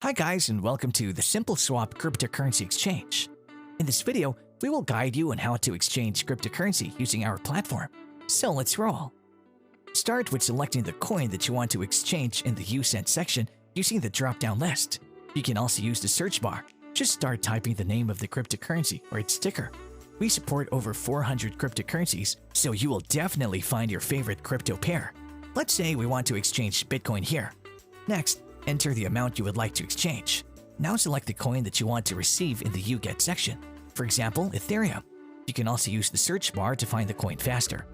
Hi guys, and welcome to the SimpleSwap cryptocurrency exchange. In this video, we will guide you on how to exchange cryptocurrency using our platform. So let's roll. Start with selecting the coin that you want to exchange in the USENT section using the drop-down list. You can also use the search bar. Just start typing the name of the cryptocurrency or its ticker. We support over 400 cryptocurrencies, so you will definitely find your favorite crypto pair. Let's say we want to exchange Bitcoin here. Next, enter the amount you would like to exchange. Now select the coin that you want to receive in the UGET section. For example, Ethereum. You can also use the search bar to find the coin faster.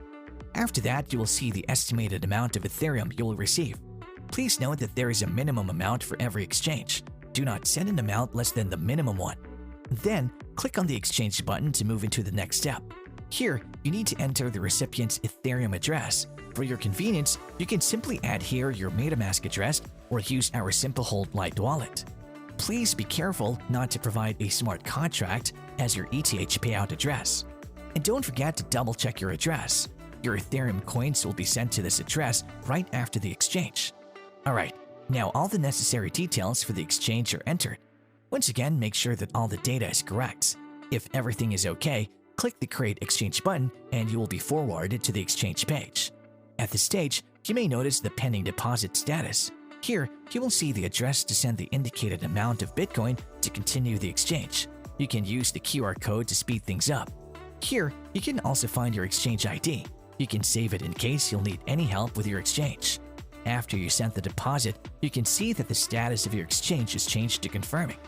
After that, you will see the estimated amount of Ethereum you will receive. Please note that there is a minimum amount for every exchange. Do not send an amount less than the minimum one. Then, click on the exchange button to move into the next step. Here, you need to enter the recipient's Ethereum address. For your convenience, you can simply add here your MetaMask address or use our SimpleHold Lite wallet. Please be careful not to provide a smart contract as your ETH payout address. And don't forget to double-check your address. Your Ethereum coins will be sent to this address right after the exchange. Alright, now all the necessary details for the exchange are entered. Once again, make sure that all the data is correct. If everything is okay, click the Create Exchange button and you will be forwarded to the exchange page. At this stage, you may notice the pending deposit status. Here, you will see the address to send the indicated amount of Bitcoin to continue the exchange. You can use the QR code to speed things up. Here, you can also find your exchange ID. You can save it in case you'll need any help with your exchange. After you send the deposit, you can see that the status of your exchange is changed to confirming.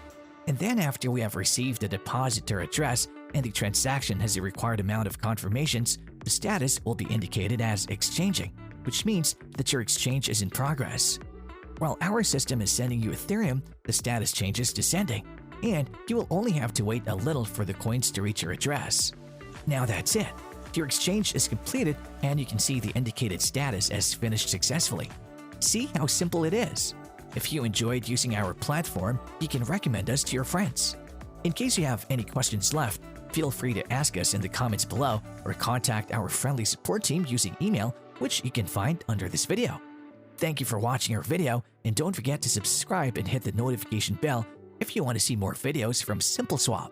And then after we have received the depositor address and the transaction has the required amount of confirmations, the status will be indicated as exchanging, which means that your exchange is in progress. While our system is sending you Ethereum, the status changes to sending, and you will only have to wait a little for the coins to reach your address. Now that's it. Your exchange is completed and you can see the indicated status as finished successfully. See how simple it is? If you enjoyed using our platform, you can recommend us to your friends. In case you have any questions left, feel free to ask us in the comments below or contact our friendly support team using email, which you can find under this video. Thank you for watching our video, and don't forget to subscribe and hit the notification bell if you want to see more videos from SimpleSwap.